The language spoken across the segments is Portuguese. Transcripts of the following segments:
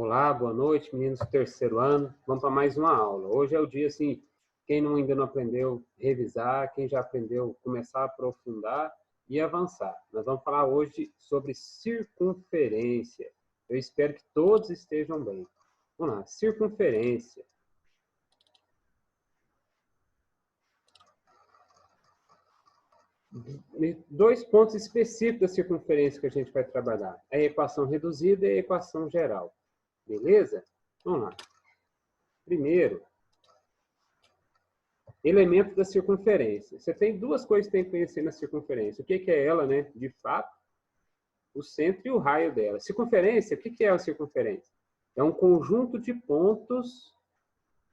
Olá, boa noite, meninos do terceiro ano. Vamos para mais uma aula. Hoje é o dia, assim, quem ainda não aprendeu, revisar. Quem já aprendeu, começar a aprofundar e avançar. Nós vamos falar hoje sobre circunferência. Eu espero que todos estejam bem. Vamos lá, circunferência. Dois pontos específicos da circunferência que a gente vai trabalhar. A equação reduzida e a equação geral. Beleza? Vamos lá. Primeiro, elemento da circunferência. Você tem duas coisas que tem que conhecer na circunferência. O que é ela, né? De fato, o centro e o raio dela. Circunferência, o que é a circunferência? É um conjunto de pontos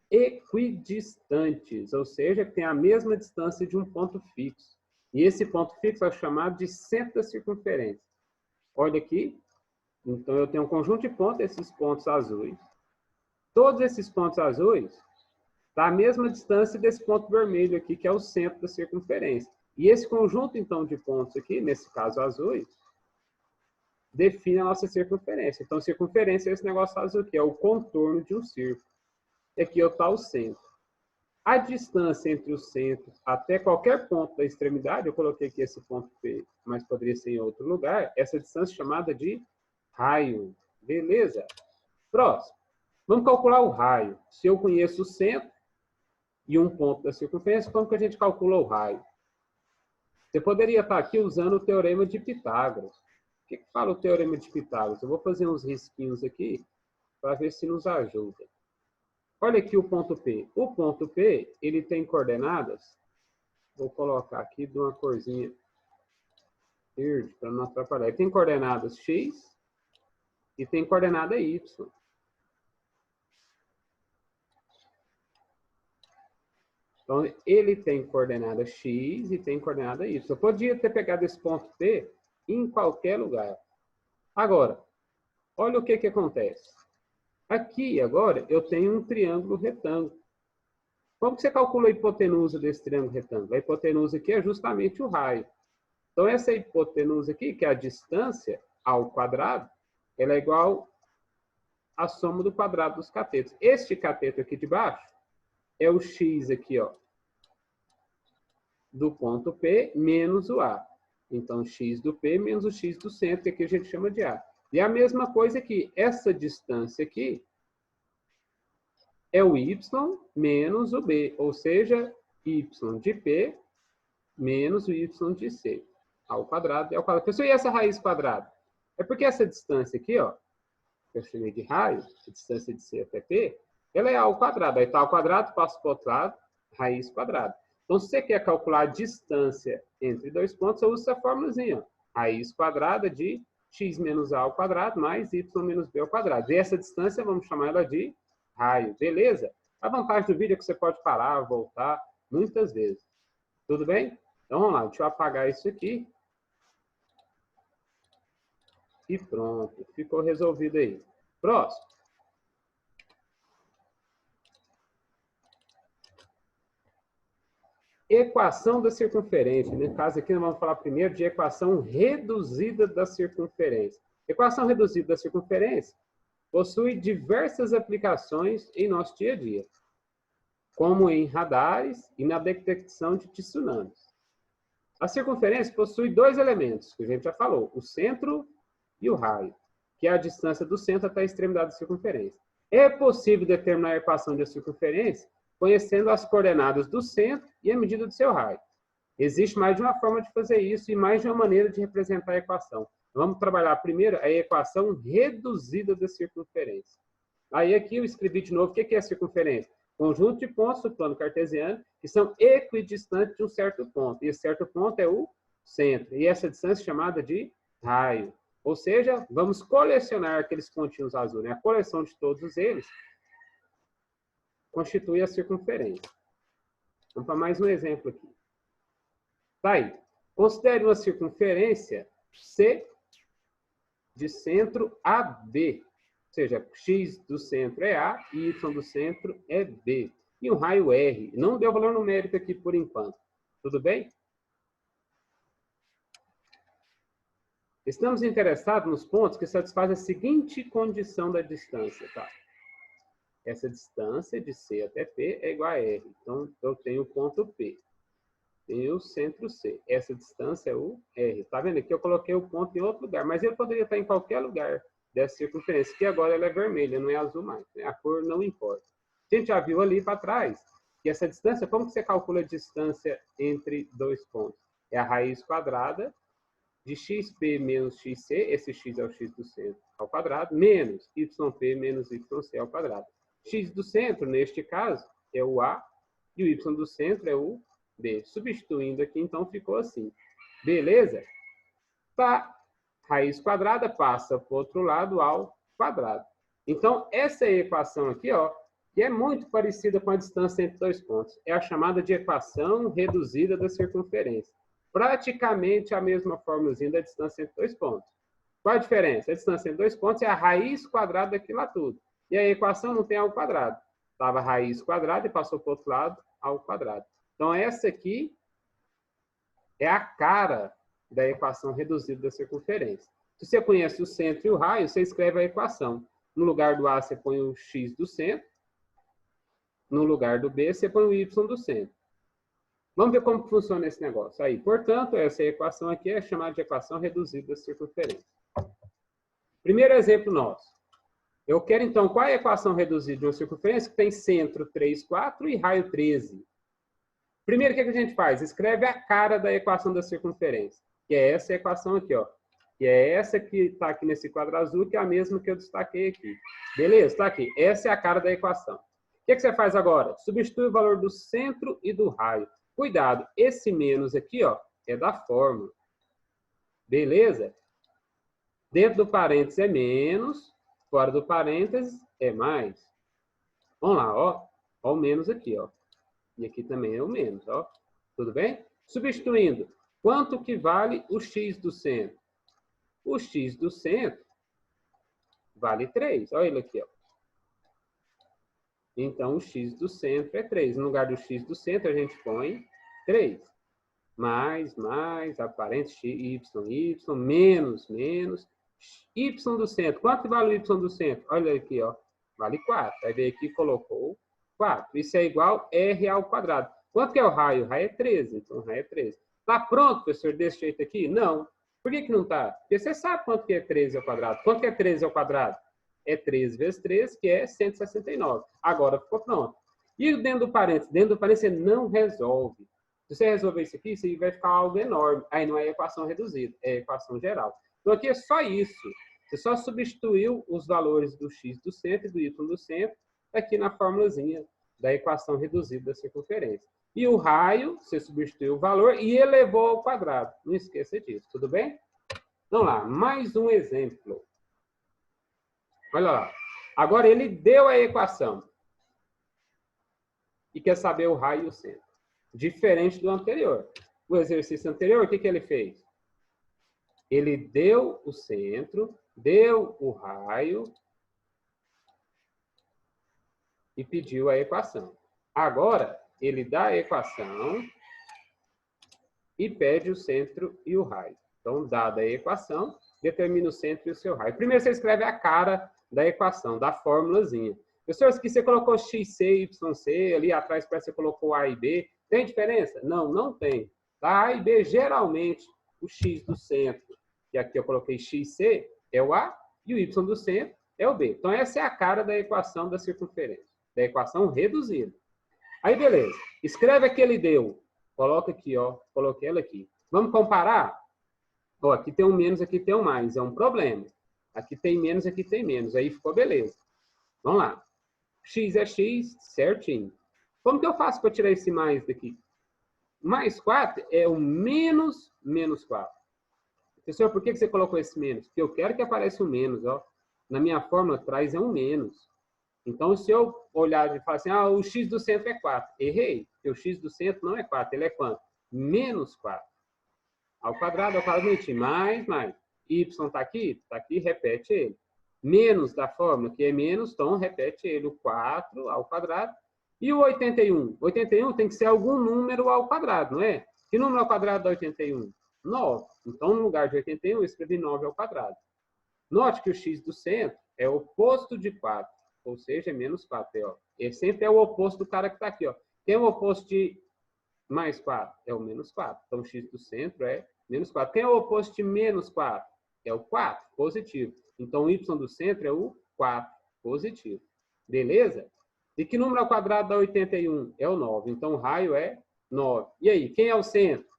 equidistantes, ou seja, que tem a mesma distância de um ponto fixo. E esse ponto fixo é chamado de centro da circunferência. Olha aqui. Então, eu tenho um conjunto de pontos, esses pontos azuis. Todos esses pontos azuis está a mesma distância desse ponto vermelho aqui, que é o centro da circunferência. E esse conjunto, então, de pontos aqui, nesse caso azuis, define a nossa circunferência. Então, circunferência é esse negócio azul aqui, é o contorno de um círculo. E aqui está o centro. A distância entre o centro até qualquer ponto da extremidade, eu coloquei aqui esse ponto P, mas poderia ser em outro lugar, essa distância é chamada de raio. Beleza? Próximo. Vamos calcular o raio. Se eu conheço o centro e um ponto da circunferência, como que a gente calcula o raio? Você poderia estar aqui usando o teorema de Pitágoras. O que fala o teorema de Pitágoras? Eu vou fazer uns risquinhos aqui para ver se nos ajuda. Olha aqui o ponto P. O ponto P, ele tem coordenadas. Vou colocar aqui de uma corzinha verde para não atrapalhar. Ele tem coordenadas X e tem coordenada Y. Então, ele tem coordenada X e tem coordenada Y. Eu podia ter pegado esse ponto P em qualquer lugar. Agora, olha o que acontece. Aqui, agora, eu tenho um triângulo retângulo. Como que você calcula a hipotenusa desse triângulo retângulo? A hipotenusa aqui é justamente o raio. Então, essa hipotenusa aqui, que é a distância ao quadrado, ela é igual à soma do quadrado dos catetos. Este cateto aqui de baixo é o x aqui, ó, do ponto P menos o A. Então, x do P menos o x do centro, que aqui a gente chama de A. E a mesma coisa aqui, essa distância aqui é o y menos o B, ou seja, y de P menos o y de C, ao quadrado e ao quadrado. Pessoal, e essa raiz quadrada? É porque essa distância aqui, ó, que eu chamei de raio, a distância de C até P, ela é A ao quadrado. Aí está ao quadrado, passo para o outro lado, raiz quadrada. Então, se você quer calcular a distância entre dois pontos, eu uso essa fórmulazinha, ó, raiz quadrada de x menos a ao quadrado mais y menos b ao quadrado. E essa distância, vamos chamar ela de raio, beleza? A vantagem do vídeo é que você pode parar, voltar, muitas vezes. Tudo bem? Então, vamos lá, deixa eu apagar isso aqui. E pronto, ficou resolvido aí. Próximo. Equação da circunferência. No caso aqui, nós vamos falar primeiro de equação reduzida da circunferência. Equação reduzida da circunferência possui diversas aplicações em nosso dia a dia, como em radares e na detecção de tsunamis. A circunferência possui dois elementos, que a gente já falou, o centro e o raio, que é a distância do centro até a extremidade da circunferência. É possível determinar a equação da circunferência conhecendo as coordenadas do centro e a medida do seu raio. Existe mais de uma forma de fazer isso e mais de uma maneira de representar a equação. Vamos trabalhar primeiro a equação reduzida da circunferência. Aí aqui eu escrevi de novo o que é a circunferência. Conjunto de pontos do plano cartesiano que são equidistantes de um certo ponto. E esse certo ponto é o centro. E essa distância é chamada de raio. Ou seja, vamos colecionar aqueles pontinhos azuis, né? A coleção de todos eles constitui a circunferência. Vamos para mais um exemplo aqui. Tá aí. Considere uma circunferência C de centro AB. Ou seja, X do centro é A e Y do centro é B. E um raio R. Não deu valor numérico aqui por enquanto. Tudo bem? Estamos interessados nos pontos que satisfazem a seguinte condição da distância, tá? Essa distância de C até P é igual a R. Então, eu tenho o ponto P. Tenho o centro C. Essa distância é o R. Tá vendo aqui? Eu coloquei o ponto em outro lugar, mas ele poderia estar em qualquer lugar dessa circunferência, que agora ela é vermelha, não é azul mais. Né? A cor não importa. A gente já viu ali para trás que essa distância, como que você calcula a distância entre dois pontos? É a raiz quadrada de xp menos xc, esse x é o x do centro ao quadrado, menos yp menos yc ao quadrado. X do centro, neste caso, é o A, e o y do centro é o B. Substituindo aqui, então, ficou assim. Beleza? Tá. Raiz quadrada passa para o outro lado ao quadrado. Então, essa equação aqui, ó, que é muito parecida com a distância entre dois pontos, é a chamada de equação reduzida da circunferência. Praticamente a mesma formulazinha da distância entre dois pontos. Qual a diferença? A distância entre dois pontos é a raiz quadrada daquilo lá tudo. E a equação não tem ao quadrado. Estava raiz quadrada e passou para o outro lado ao quadrado. Então, essa aqui é a cara da equação reduzida da circunferência. Se você conhece o centro e o raio, você escreve a equação. No lugar do A, você põe o x do centro. No lugar do B, você põe o y do centro. Vamos ver como funciona esse negócio aí. Portanto, essa equação aqui é chamada de equação reduzida da circunferência. Primeiro exemplo nosso. Eu quero, então, qual é a equação reduzida de uma circunferência que tem centro 3, 4 e raio 13? Primeiro, o que a gente faz? Escreve a cara da equação da circunferência, que é essa equação aqui, ó. Que é essa que está aqui nesse quadro azul, que é a mesma que eu destaquei aqui. Beleza? Está aqui. Essa é a cara da equação. O que você faz agora? Substitui o valor do centro e do raio. Cuidado, esse menos aqui, ó, é da fórmula. Beleza? Dentro do parênteses é menos, fora do parênteses é mais. Vamos lá, ó. Ó o menos aqui, ó. E aqui também é o menos, ó. Tudo bem? Substituindo, quanto que vale o x do centro? O x do centro vale 3. Olha ele aqui, ó. Então, o x do centro é 3. No lugar do x do centro, a gente põe 3. Mais, a parênteses y, menos, y do centro. Quanto que vale o y do centro? Olha aqui, ó. Vale 4. Aí veio aqui e colocou 4. Isso é igual a r ao quadrado. Quanto que é o raio? O raio é 13. Então, o raio é 13. Tá pronto, professor, desse jeito aqui? Não. Por que não tá? Porque você sabe quanto que é 13 ao quadrado. Quanto que é 13 ao quadrado? É 13 vezes 3, que é 169. Agora ficou pronto. E dentro do parênteses? Dentro do parênteses você não resolve. Se você resolver isso aqui, isso aí vai ficar algo enorme. Aí não é equação reduzida, é equação geral. Então aqui é só isso. Você só substituiu os valores do x do centro e do y do centro aqui na formulazinha da equação reduzida da circunferência. E o raio, você substituiu o valor e elevou ao quadrado. Não esqueça disso, tudo bem? Vamos lá, mais um exemplo. Olha lá. Agora ele deu a equação. E quer saber o raio e o centro. Diferente do anterior. O exercício anterior, o que ele fez? Ele deu o centro, deu o raio e pediu a equação. Agora, ele dá a equação e pede o centro e o raio. Então, dada a equação, determina o centro e o seu raio. Primeiro, você escreve a cara da equação, da fórmulazinha. Professor, aqui você colocou xc, yc, ali atrás parece que você colocou a e b. Tem diferença? Não, não tem. Tá? A e b, geralmente, o x do centro, que aqui eu coloquei xc, é o A, e o y do centro é o B. Então, essa é a cara da equação da circunferência, da equação reduzida. Aí, beleza. Escreve a que ele deu. Coloca aqui, ó. Coloquei ela aqui. Vamos comparar? Ó, aqui tem um menos, aqui tem um mais. É um problema. Aqui tem menos, aqui tem menos. Aí ficou beleza. Vamos lá. X é x, certinho. Como que eu faço para tirar esse mais daqui? Mais 4 é o menos 4. Professor, por que você colocou esse menos? Porque eu quero que apareça o menos, ó. Na minha fórmula atrás é um menos. Então, se eu olhar e falar assim, o x do centro é 4. Errei. Porque o x do centro não é 4. Ele é quanto? Menos 4. Ao quadrado, mais. Y está aqui? Está aqui, repete ele. Menos da fórmula, que é menos, então repete ele. O 4 ao quadrado. E o 81? 81 tem que ser algum número ao quadrado, não é? Que número ao quadrado dá 81? 9. Então, no lugar de 81, eu escrevi 9 ao quadrado. Note que o x do centro é o oposto de 4, ou seja, é menos 4. Ó. Ele sempre é o oposto do cara que está aqui. Ó. Quem é o oposto de mais 4? É o menos 4. Então, o x do centro é menos 4. Quem é o oposto de menos 4? É o 4, positivo. Então, o y do centro é o 4, positivo. Beleza? E que número ao quadrado dá 81? É o 9. Então, o raio é 9. E aí, quem é o centro?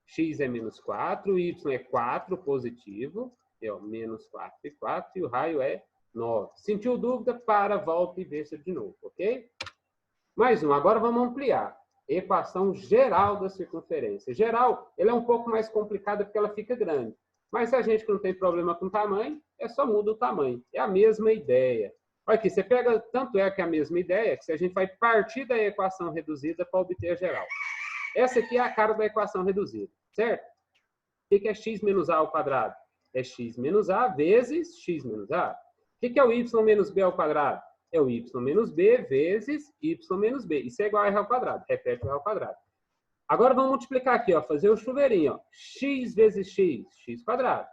X é menos 4, y é 4, positivo. É o menos 4 e 4, e o raio é 9. Sentiu dúvida? Para, volta e veja de novo, ok? Mais um. Agora vamos ampliar. Equação geral da circunferência. Geral, ela é um pouco mais complicada porque ela fica grande. Mas se a gente não tem problema com tamanho, é só muda o tamanho. É a mesma ideia. Olha aqui, você pega, tanto é que é a mesma ideia, que se a gente vai partir da equação reduzida para obter a geral. Essa aqui é a cara da equação reduzida, certo? O que é x menos a ao quadrado? É x menos a vezes x menos a. O que é o y menos b ao quadrado? É o y menos b vezes y menos b. Isso é igual a r ao quadrado. Repete o r ao quadrado. Agora vamos multiplicar aqui, ó, fazer o chuveirinho. Ó. X vezes x, x quadrado.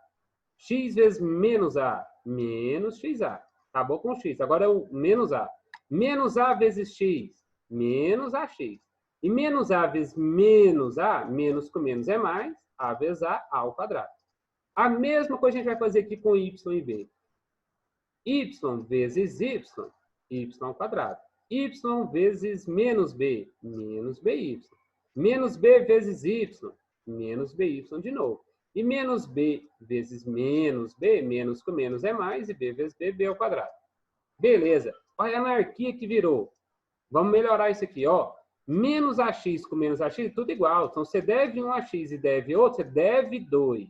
X vezes menos a, menos xa. Acabou com x. Agora é o menos a. Menos a vezes x, menos ax. E menos a vezes menos a, menos com menos é mais, a vezes a ao quadrado. A mesma coisa a gente vai fazer aqui com y e b. Y vezes y, y ao quadrado. Y vezes menos by. Menos b vezes y, menos by de novo. E menos b vezes menos b, menos com menos é mais, e b vezes b, b ao quadrado. Beleza. Olha a anarquia que virou. Vamos melhorar isso aqui, ó. Menos ax com menos ax, tudo igual. Então, você deve um ax e deve outro, você deve 2.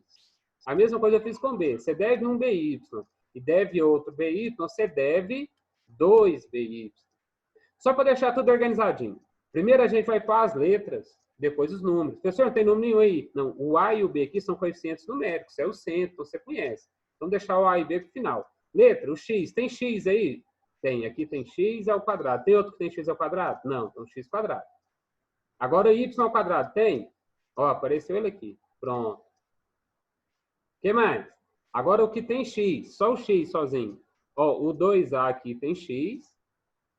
A mesma coisa eu fiz com b. Você deve um by e deve outro by, você deve 2 by. Só para deixar tudo organizadinho. Primeiro a gente vai para as letras, depois os números. Professor, não tem número nenhum aí? Não, o a e o b aqui são coeficientes numéricos, é o centro, você conhece. Então, deixar o a e b para o final. Letra, o x, tem x aí? Tem, aqui tem x ao quadrado. Tem outro que tem x ao quadrado? Não, então x quadrado. Agora, y ao quadrado tem? Ó, apareceu ele aqui. Pronto. O que mais? Agora, o que tem x? Só o x sozinho. Ó, o 2a aqui tem x.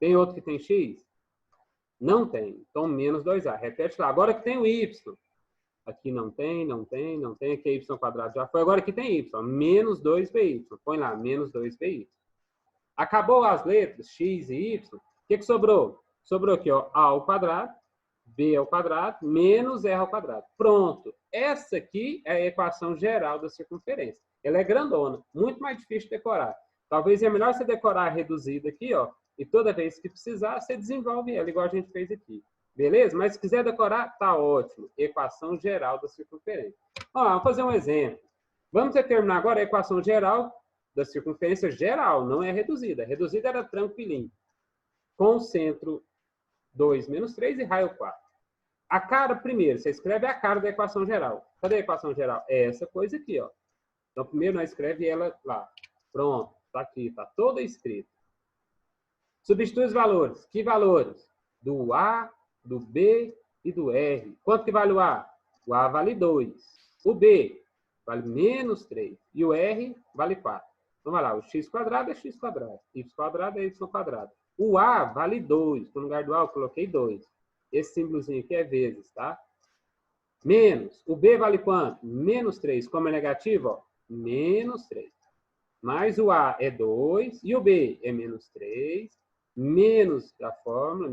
Tem outro que tem x? Não tem. Então, menos 2a. Repete lá. Agora que tem o y. Aqui não tem, não tem, não tem. Aqui é y ao quadrado já foi. Agora aqui tem y. Menos 2by. Põe lá, menos 2by. Acabou as letras, x e y. O que sobrou? Sobrou aqui, ó, a ao quadrado, b ao quadrado, menos r ao quadrado. Pronto. Essa aqui é a equação geral da circunferência. Ela é grandona, muito mais difícil de decorar. Talvez é melhor você decorar a reduzida aqui, ó, e toda vez que precisar, você desenvolve ela, igual a gente fez aqui. Beleza? Mas se quiser decorar, tá ótimo. Equação geral da circunferência. Ó, vamos fazer um exemplo. Vamos determinar agora a equação geral da circunferência geral, não é reduzida. A reduzida era tranquilinho. Com centro 2 menos 3 e raio 4. A cara, primeiro, você escreve a cara da equação geral. Cadê a equação geral? É essa coisa aqui, ó. Então, primeiro nós escreve ela lá. Pronto, tá aqui, tá toda escrita. Substitui os valores. Que valores? Do A, do B e do R. Quanto que vale o A? O A vale 2. O B vale menos 3. E o R vale 4. Então, vai lá, o x quadrado é x quadrado, y quadrado é y quadrado. O a vale 2, no lugar do a eu coloquei 2. Esse símbolozinho aqui é vezes, tá? Menos, o b vale quanto? Menos 3, como é negativo, ó, menos 3. Mais o a é 2, e o b é menos 3, menos da fórmula,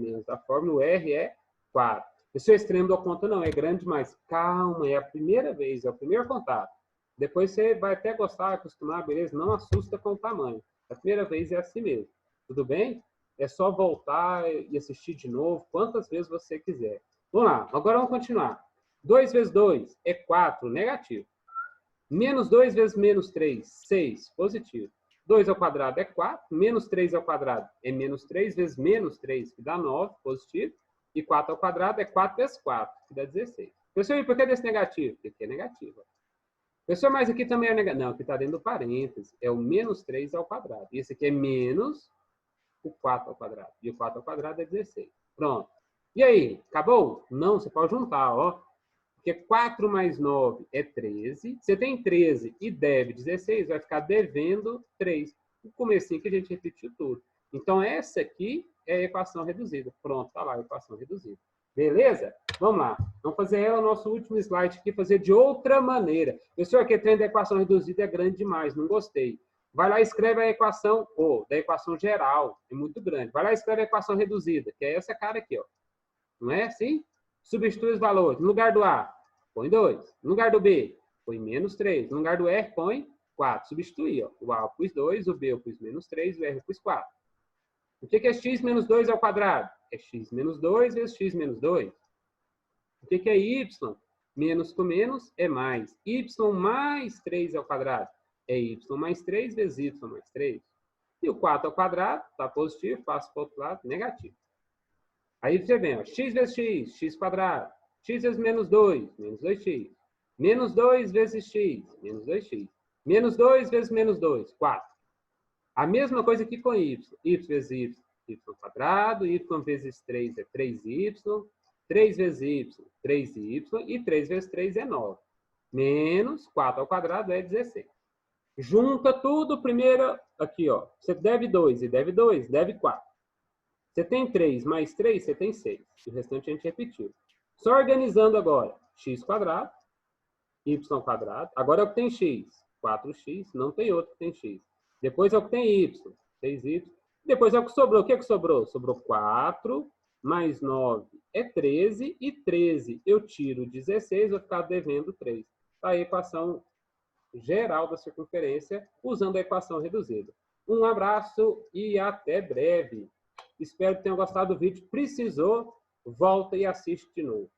o r é 4. Esse é o extremo da conta não, é grande demais. Calma, é a primeira vez, é o primeiro contato. Depois você vai até gostar, acostumar, beleza? Não assusta com o tamanho. A primeira vez é assim mesmo. Tudo bem? É só voltar e assistir de novo, quantas vezes você quiser. Vamos lá, agora vamos continuar. 2 vezes 2 é 4, negativo. Menos 2 vezes menos 3, 6, positivo. 2 ao quadrado é 4, menos 3 ao quadrado é menos 3 vezes menos 3, que dá 9, positivo. E 4 ao quadrado é 4 vezes 4, que dá 16. Professor, e por que desse negativo? Porque aqui é negativo. Professor, mas aqui também é negativo. Não, aqui está dentro do parênteses. É o menos 3 ao quadrado. E esse aqui é menos o 4 ao quadrado. E o 4 ao quadrado é 16. Pronto. E aí, acabou? Não, você pode juntar, ó. Porque 4 mais 9 é 13. Você tem 13 e deve 16, vai ficar devendo 3. O comecinho que a gente repetiu tudo. Então, essa aqui é a equação reduzida. Pronto, tá lá a equação reduzida. Beleza? Vamos lá. Vamos fazer ela, nosso último slide aqui, fazer de outra maneira. Professor, que treino da equação reduzida é grande demais, não gostei. Vai lá e escreve a equação, da equação geral, é muito grande. Vai lá e escreve a equação reduzida, que é essa cara aqui, ó. Não é assim? Substitui os valores. No lugar do A, põe 2. No lugar do B, põe menos 3. No lugar do R, põe 4. Substitui, ó. O A eu pus 2, o B eu pus menos 3, o R eu pus 4. O que é x menos 2 ao quadrado? É x menos 2 vezes x menos 2. O que é y? Menos com menos é mais. Y mais 3 ao quadrado? É y mais 3 vezes y mais 3. E o 4 ao quadrado, está positivo, passo para o outro lado, negativo. Aí você vem, ó, x vezes x, x quadrado. X vezes menos 2, menos 2x. Menos 2 vezes x, menos 2x. Menos 2 vezes menos 2, 4. A mesma coisa aqui com y. Y vezes y, y quadrado. Y vezes 3 é 3y. 3 vezes y, 3y. E 3 vezes 3 é 9. Menos 4 ao quadrado é 16. Junta tudo primeiro aqui, ó. Você deve 2 e deve 2, deve 4. Você tem 3 mais 3, você tem 6. O restante a gente repetiu. Só organizando agora. X quadrado, y quadrado. Agora é o que tem x. 4x, não tem outro que tem x. Depois é o que tem y, 6y. Depois é o que sobrou. O que é que sobrou? Sobrou 4 mais 9 é 13. E 13 eu tiro 16, vou ficar devendo 3. Tá aí a equação geral da circunferência usando a equação reduzida. Um abraço e até breve. Espero que tenham gostado do vídeo. Precisou, volta e assiste de novo.